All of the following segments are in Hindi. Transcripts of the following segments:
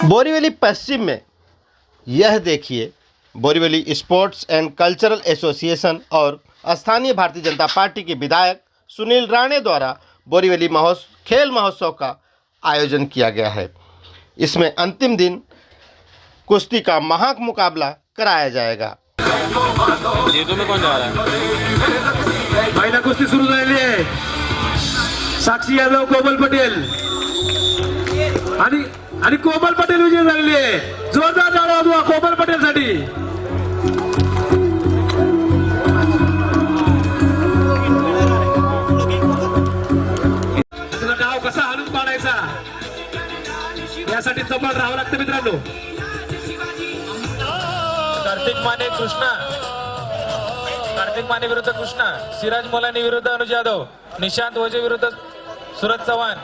बोरीवली पश्चिम में यह देखिए, Borivali sports and cultural association और स्थानीय भारतीय जनता पार्टी के विधायक सुनील राणे द्वारा बोरीवली खेल महोत्सव का आयोजन किया गया है। इसमें अंतिम दिन कुश्ती का मुकाबला कराया जाएगा। जीतू में कौन जा रहा है? महिला कुस्ती सुरू झालेली आहे। साक्षी यादव, कोमल पटेल आणि कोमल पटेल विजय झालेली आहे। जोरदार टाळ्या वाजवा कोमल पटेल साठी। तुला डाव कसा हाणून पाडायचा यासाठी चपळ राहावं लागतं मित्रांनो। कार्तिक माने विरुद्ध कृष्णा, सिराज मोलानी विरुद्ध अनुज यादव, निशांत वजे विरुद्ध सूरज चव्हाण,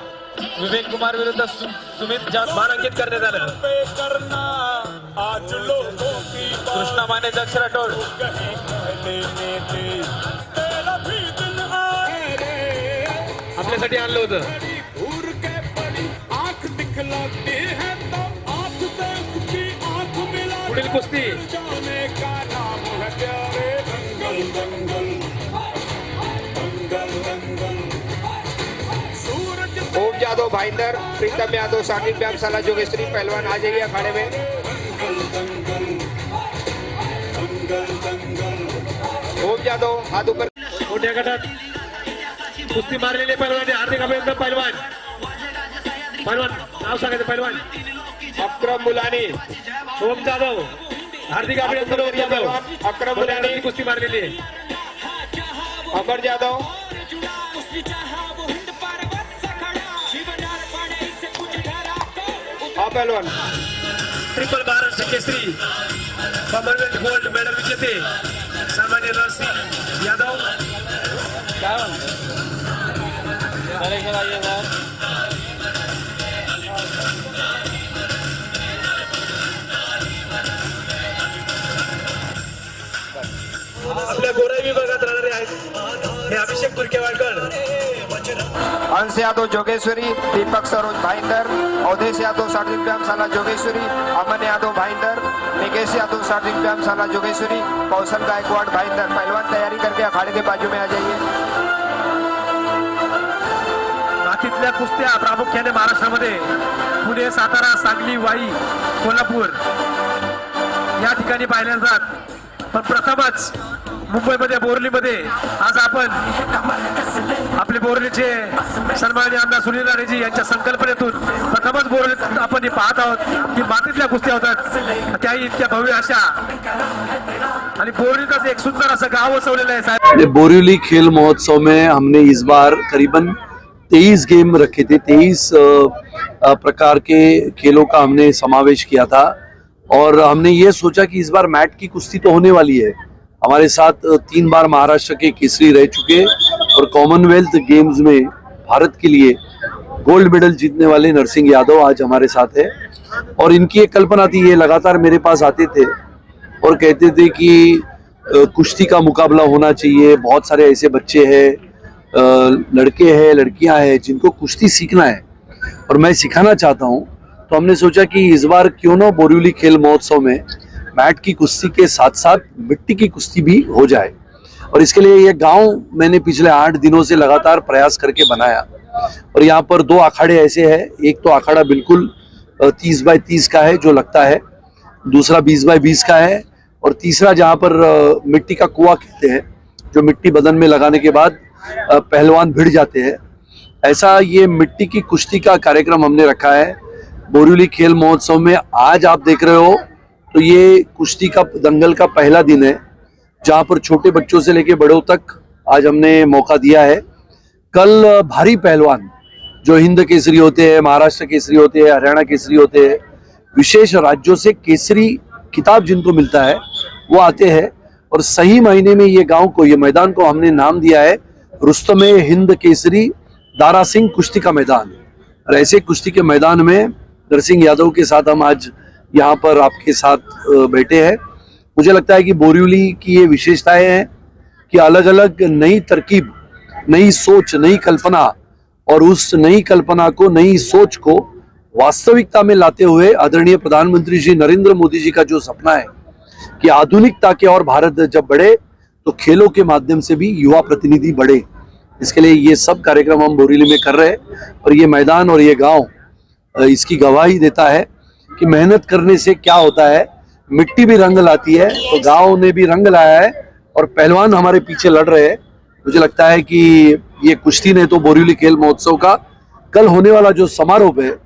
विवेक कुमार विरुद्ध सुमित मानांकित करण्यात आलं। कृष्णा माने, दक्ष राठोड, आपल्यासाठी आणलं होतं। पुढील कुस्ती ओम यादव भाईंदर, प्रीतम यादव साकिब व्यायामशाला जोगेश्वरी पहलवान आ जाइए अखाड़े में। ओम यादव हाथ ऊपर। मोठ्या गटात कुस्ती मारलेले पहलवान हार्दिक अभिनंदन। पहलवान नाव सांगायचं। पहलवान अक्रम मुलानी, ओम जाधव, हार्दिक अभिनंदन। ओम जाधव, अक्रम मुलानी कुस्ती मारलेली आहे। अमर यादव, हा पहलवान triple Maharashtra Kesari Commonwealth gold medal विजेते सामान्य नरसिंह यादव। आपल्या गोराई विभागात राहणारे आहेत हे अभिषेक कुरकेवाडकर, अंश यादव जोगेश्वरी, दीपक सरोज भाईंदर, अवधेश यादव शारीरिक व्यायामशाला जोगेश्वरी, अमन यादव भाईंदर, निकेश यादव शारीरिक व्यायामशाला जोगेश्वरी, कौशल गायकवाड़ भाईंदर। पहलवान तैयारी करके अखाड़े के बाजू में आ जाइए। बाकीतल्या कुस्त्या प्रामुख्याने महाराष्ट्रामध्ये पुणे, सातारा, सांगली, वाई, कोल्हापूर या ठिकाणी पाहिल्या जातात। पण प्रथमच मुंबईमध्ये बोरलीमध्ये आज आपण आपले बोरलीचे सन्माननीय आमदार सुनील राणेजी यांच्या संकल्पनेतून प्रथमच बोरलीत आपण हे पाहत आहोत की मातीतल्या कुस्त्या होतात, त्याही इतक्या भव्य अशा। आणि बोरलीतच एक सुंदर असं गाव वसवलेलं आहे साहेब। बोरीवली खेल महोत्सव में हमने इस बार करीबन 23 गेम रखे थे। 23 प्रकार के खेलों का हमने समावेश किया था और हमने ये सोचा कि इस बार मैट की कुश्ती तो होने वाली है। हमारे साथ 3 बार महाराष्ट्र के केसरी रह चुके और कॉमनवेल्थ गेम्स में भारत के लिए गोल्ड मेडल जीतने वाले नरसिंह यादव आज हमारे साथ है। और इनकी एक कल्पना थी, ये लगातार मेरे पास आते थे और कहते थे कि कुश्ती का मुकाबला होना चाहिए। बहुत सारे ऐसे बच्चे हैं, लड़के हैं, लड़कियां हैं जिनको कुश्ती सीखना है और मैं सिखाना चाहता हूं। तो हमने सोचा कि इस बार क्यों ना बोरीवली खेल महोत्सव में मैट की कुश्ती के साथ साथ मिट्टी की कुश्ती भी हो जाए। और इसके लिए ये गांव मैंने पिछले 8 दिनों से लगातार प्रयास करके बनाया और यहाँ पर 2 अखाड़े ऐसे हैं। एक तो अखाड़ा बिल्कुल 30 बाय 30 का है जो लगता है, दूसरा 20 बाय 20 का है और तीसरा जहाँ पर मिट्टी का कुआं कहते हैं, जो मिट्टी बदन में लगाने के बाद पहलवान भिड़ जाते हैं। ऐसा ये मिट्टी की कुश्ती का कार्यक्रम हमने रखा है बोरीवली खेल महोत्सव में। आज आप देख रहे हो तो ये कुश्ती का दंगल का पहला दिन है जहाँ पर छोटे बच्चों से लेके बड़ों तक आज हमने मौका दिया है। कल भारी पहलवान जो हिंद केसरी होते हैं, महाराष्ट्र केसरी होते हैं, हरियाणा केसरी होते हैं, विशेष राज्यों से केसरी खिताब जिनको मिलता है वो आते हैं। और सही महीने में ये गांव को, ये मैदान को हमने नाम दिया है रुस्तमे हिंद केसरी दारा सिंह कुश्ती का मैदान। और ऐसे कुश्ती के मैदान में नरसिंह यादव के साथ हम आज यहाँ पर आपके साथ बैठे हैं। मुझे लगता है कि बोरीवली की ये विशेषताएं हैं कि अलग अलग नई तरकीब, नई सोच, नई कल्पना और उस नई कल्पना को, नई सोच को वास्तविकता में लाते हुए आदरणीय प्रधानमंत्री जी नरेंद्र मोदी जी का जो सपना है कि आधुनिकता के और भारत जब बढ़े तो खेलों के माध्यम से भी युवा प्रतिनिधि बढ़े, इसके लिए ये सब कार्यक्रम हम बोरीवली में कर रहे हैं। और ये मैदान और ये गांव इसकी गवाही देता है कि मेहनत करने से क्या होता है, मिट्टी भी रंग लाती है। तो गांव ने भी रंग लाया है और पहलवान हमारे पीछे लड़ रहे हैं। मुझे लगता है कि ये कुश्ती ने तो बोरीवली खेल महोत्सव का कल होने वाला जो समारोह है,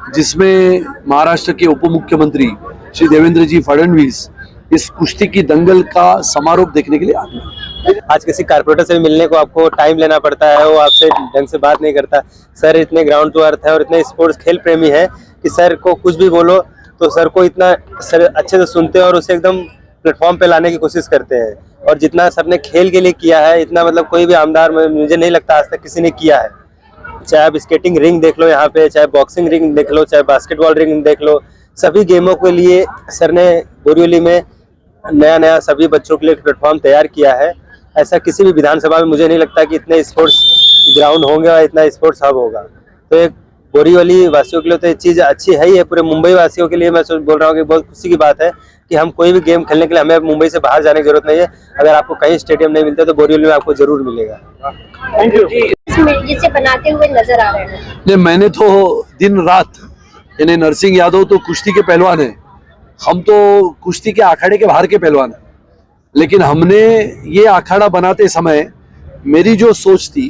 जिसमें महाराष्ट्र के उप मुख्यमंत्री श्री देवेंद्र जी फडणवीस इस कुश्ती की दंगल का समारोह देखने के लिए आते हैं। आज किसी कारपोरेटर से मिलने को आपको टाइम लेना पड़ता है, वो आपसे ढंग से बात नहीं करता। सर इतने ग्राउंड टू अर्थ है और इतने स्पोर्ट्स खेल प्रेमी है कि सर को कुछ भी बोलो तो सर को इतना सर अच्छे से सुनते हैं और उसे एकदम प्लेटफॉर्म पे लाने की कोशिश करते हैं। और जितना सर ने खेल के लिए किया है, इतना मतलब कोई भी आमदार मुझे नहीं लगता आज तक किसी ने किया है। चाहे आप स्केटिंग रिंग देख लो यहाँ पे, चाहे बॉक्सिंग रिंग देख लो, चाहे बास्केटबॉल रिंग देख लो, सभी गेमों के लिए सर ने बोरीवली में नया सभी बच्चों के लिए प्लेटफॉर्म तैयार किया है। ऐसा किसी भी विधानसभा में मुझे नहीं लगता कि इतने स्पोर्ट्स ग्राउंड होंगे और इतना स्पोर्ट्स हब होगा। तो एक बोरीवली वासियों के लिए तो ये चीज़ अच्छी है ही है। पूरे मुंबई वासियों के लिए मैं बोल रहा हूँ कि बहुत खुशी की बात है कि हम कोई भी गेम खेलने के लिए हमें मुंबई से बाहर जाने की जरूरत नहीं है। अगर आपको कहीं स्टेडियम नहीं मिलते तो बोरीवली में आपको जरूर मिलेगा। जिसे बनाते हुए नजर आ रहे हैं। नहीं, मैंने तो दिन रात, यानी नरसिंह यादव तो कुश्ती के पहलवान है, हम तो कुश्ती के अखाड़े के बाहर के पहलवान हैं। लेकिन हमने ये अखाड़ा बनाते समय मेरी जो सोच थी,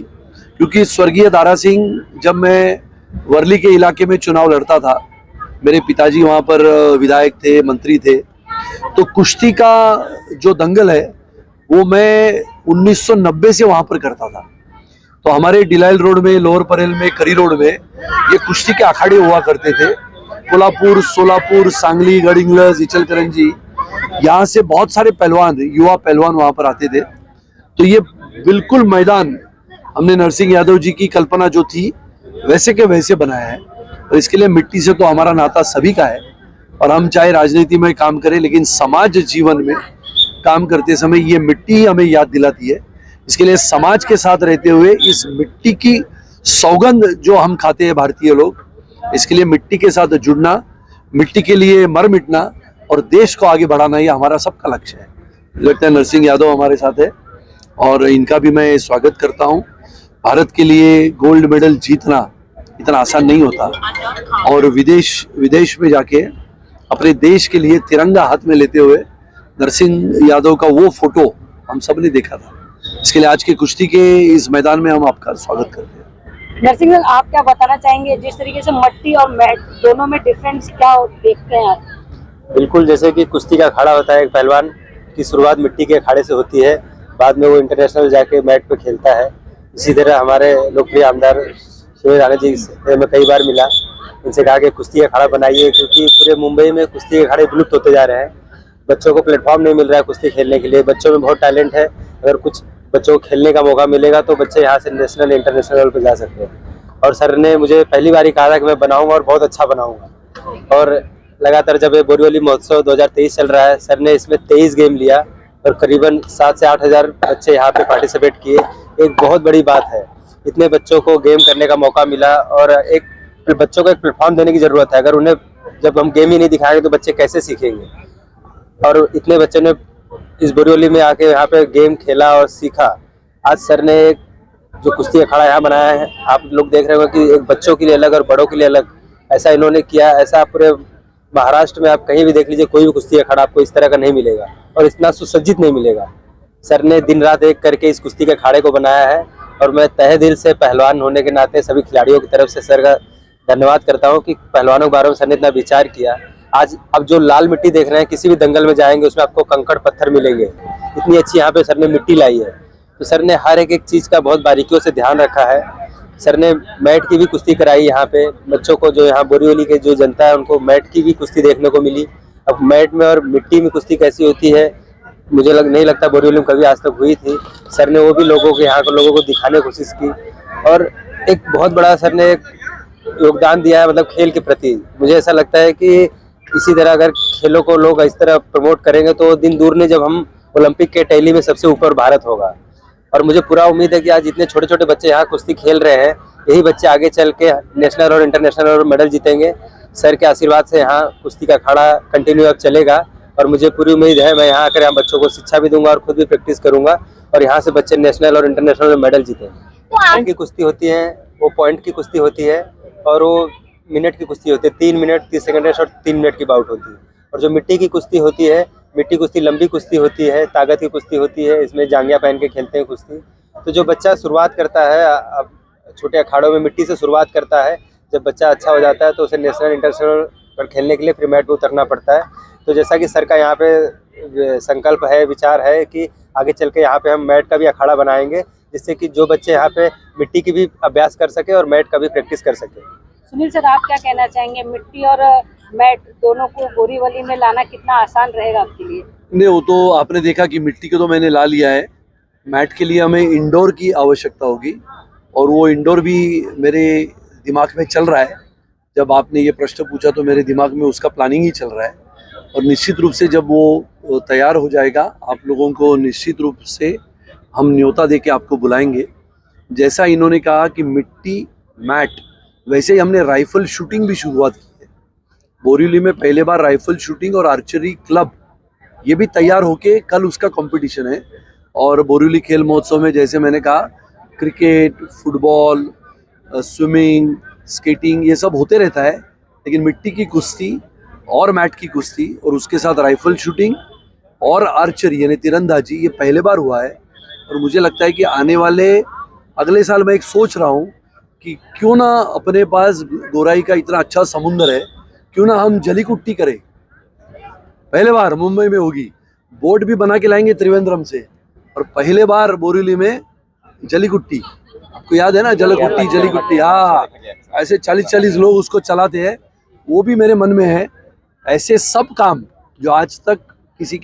क्योंकि स्वर्गीय दारा सिंह जब मैं वर्ली के इलाके में चुनाव लड़ता था, मेरे पिताजी वहाँ पर विधायक थे, मंत्री थे, तो कुश्ती का जो दंगल है वो मैं 1990 से वहाँ पर करता था। तो हमारे डिलाइल रोड में, लोअर परेल में, करी रोड में ये कुश्ती के अखाड़े हुआ करते थे। कोल्हापुर, सोलापुर, सांगली, गढ़िंग्लज, इचलकरंजी, यहाँ से बहुत सारे पहलवान, युवा पहलवान वहाँ पर आते थे। तो ये बिल्कुल मैदान हमने नरसिंह यादव जी की कल्पना जो थी वैसे के वैसे बनाया है। और इसके लिए मिट्टी से तो हमारा नाता सभी का है। और हम चाहे राजनीति में काम करें, लेकिन समाज जीवन में काम करते समय ये मिट्टी हमें याद दिलाती है। इसके लिए समाज के साथ रहते हुए इस मिट्टी की सौगंध जो हम खाते हैं भारतीय लोग, इसके लिए मिट्टी के साथ जुड़ना, मिट्टी के लिए मर मिटना और देश को आगे बढ़ाना, ये हमारा सबका लक्ष्य है। लगता है नरसिंह यादव हमारे साथ है और इनका भी मैं स्वागत करता हूँ। भारत के लिए गोल्ड मेडल जीतना इतना आसान नहीं होता और विदेश में जाके अपने देश के लिए तिरंगा हाथ में लेते हुए नरसिंह यादव का वो फोटो हम सब ने देखा था। इसके लिए आज के कुश्ती के इस मैदान में हम आपका स्वागत करते हैं। नरसिंह सर, आप क्या बताना चाहेंगे जिस तरीके से मट्टी और मैट दोनों में डिफरेंस क्या देखते हैं? बिल्कुल, जैसे कि कुश्ती का अखाड़ा होता है, एक पहलवान की शुरुआत मिट्टी के अखाड़े से होती है, बाद में वो इंटरनेशनल जाके मैट पे खेलता है। इसी तरह हमारे लोकप्रिय आमदार सुनील राणे जी से मैं कई बार मिला, उनसे कहा कि कुश्ती का अखाड़ा बनाइए, क्योंकि पूरे मुंबई में कुश्ती के अखाड़े विलुप्त होते जा रहे हैं। बच्चों को प्लेटफॉर्म नहीं मिल रहा है कुश्ती खेलने के लिए। बच्चों में बहुत टैलेंट है, अगर कुछ बच्चों को खेलने का मौका मिलेगा तो बच्चे यहाँ से नेशनल इंटरनेशनल लेवल पर जा सकते हैं। और सर ने मुझे पहली बार ही कहा था कि मैं बनाऊंगा और बहुत अच्छा बनाऊंगा। और लगातार जब ये बोरीवली महोत्सव 2023 चल रहा है, सर ने इसमें 23 गेम लिया और करीबन 7 से 8 हज़ार बच्चे यहाँ पे पार्टिसिपेट किए। एक बहुत बड़ी बात है, इतने बच्चों को गेम करने का मौका मिला और एक बच्चों को एक प्लेटफॉर्म देने की ज़रूरत है। अगर उन्हें जब हम गेम ही नहीं दिखाएंगे तो बच्चे कैसे सीखेंगे? और इतने बच्चों ने इस बोरीवली में आके यहाँ पे गेम खेला और सीखा। आज सर ने एक जो कुश्ती अखाड़ा यहाँ बनाया है, आप लोग देख रहे हो कि एक बच्चों के लिए अलग और बड़ों के लिए अलग, ऐसा इन्होंने किया। ऐसा पूरे महाराष्ट्र में आप कहीं भी देख लीजिए, कोई भी कुश्ती अखाड़ा आपको इस तरह का नहीं मिलेगा और इतना सुसज्जित नहीं मिलेगा। सर ने दिन रात एक करके इस कुश्ती के अखाड़े को बनाया है और मैं तहे दिल से पहलवान होने के नाते सभी खिलाड़ियों की तरफ से सर का धन्यवाद करता हूँ कि पहलवानों के बारे में सर ने इतना विचार किया। आज अब जो लाल मिट्टी देख रहे हैं, किसी भी दंगल में जाएंगे उसमें आपको कंकड़ पत्थर मिलेंगे, इतनी अच्छी यहाँ पे सर ने मिट्टी लाई है। तो सर ने हर एक चीज़ का बहुत बारीकियों से ध्यान रखा है। सर ने मैट की भी कुश्ती कराई यहाँ पे बच्चों को, जो यहाँ बोरीवली के जो जनता है उनको मैट की भी कुश्ती देखने को मिली। अब मैट में और मिट्टी में कुश्ती कैसी होती है मुझे नहीं लगता बोरीवली में कभी आज तक हुई थी। सर ने वो भी लोगों को, यहाँ के लोगों को दिखाने की कोशिश की और एक बहुत बड़ा सर ने योगदान दिया है, मतलब खेल के प्रति। मुझे ऐसा लगता है कि इसी तरह अगर खेलों को लोग इस तरह प्रमोट करेंगे तो दिन दूर नहीं जब हम ओलंपिक के टैली में सबसे ऊपर भारत होगा। और मुझे पूरा उम्मीद है कि आज जितने छोटे छोटे बच्चे यहाँ कुश्ती खेल रहे हैं, यही बच्चे आगे चल के नेशनल और इंटरनेशनल और मेडल जीतेंगे। सर के आशीर्वाद से यहाँ कुश्ती का अखाड़ा कंटिन्यू अब चलेगा और मुझे पूरी उम्मीद है मैं यहाँ आकर यहाँ बच्चों को शिक्षा भी दूंगा और खुद भी प्रैक्टिस करूंगा और यहाँ से बच्चे नेशनल और इंटरनेशनल में मेडल जीतेंगे। पॉइंट की कुश्ती होती है, वो पॉइंट की कुश्ती होती है और वो मिनट की कुश्ती होती है। 3 मिनट 30 सेकंड और 3 मिनट की बाउट होती है। और जो मिट्टी की कुश्ती होती है, मिट्टी कुश्ती लंबी कुश्ती होती है, ताकत की कुश्ती होती है। इसमें जांघिया पहन के खेलते हैं कुश्ती। तो जो बच्चा शुरुआत करता है, अब छोटे अखाड़ों में मिट्टी से शुरुआत करता है, जब बच्चा अच्छा हो जाता है तो उसे नेशनल इंटरनेशनल पर खेलने के लिए फिर मैट पर उतरना पड़ता है। तो जैसा कि सर का यहाँ पे संकल्प है, विचार है कि आगे चल के यहाँ पे हम मैट का भी अखाड़ा बनाएंगे, जिससे कि जो बच्चे यहाँ पे मिट्टी की भी अभ्यास कर सके और मैट का भी प्रैक्टिस कर सके। सुनील सर, आप क्या कहना चाहेंगे, मिट्टी और मैट दोनों को बोरीवली में लाना कितना आसान रहेगा आपके लिए? नहीं, वो तो आपने देखा कि मिट्टी को तो मैंने ला लिया है। मैट के लिए हमें इंडोर की आवश्यकता होगी और वो इंडोर भी मेरे दिमाग में चल रहा है। जब आपने ये प्रश्न पूछा तो मेरे दिमाग में उसका प्लानिंग ही चल रहा है और निश्चित रूप से जब वो तैयार हो जाएगा, आप लोगों को निश्चित रूप से हम न्योता दे के आपको बुलाएंगे। जैसा इन्होंने कहा कि मिट्टी मैट, वैसे ही हमने राइफल शूटिंग भी शुरुआत की है। बोरीवली में पहले बार राइफल शूटिंग और आर्चरी क्लब ये भी तैयार होके कल उसका कंपटीशन है। और बोरीवली खेल महोत्सव में जैसे मैंने कहा, क्रिकेट, फुटबॉल, स्विमिंग, स्केटिंग ये सब होते रहता है, लेकिन मिट्टी की कुश्ती और मैट की कुश्ती और उसके साथ राइफल शूटिंग और आर्चरी यानी तीरंदाजी ये पहले बार हुआ है। और मुझे लगता है कि आने वाले अगले साल मैं एक सोच रहा हूँ कि क्यों ना अपने पास गोराई का इतना अच्छा समुंदर है, क्यों ना हम जली कुट्टी करें। पहले बार मुंबई में होगी, बोट भी बना के लाएंगे त्रिवेंद्रम से, और पहले बार बोरीवली में जली कुट्टी। आपको याद है ना, जली कुट्टी, हाँ, ऐसे 40-40 लोग उसको चलाते हैं। वो भी मेरे मन में है। ऐसे सब काम जो आज तक किसी के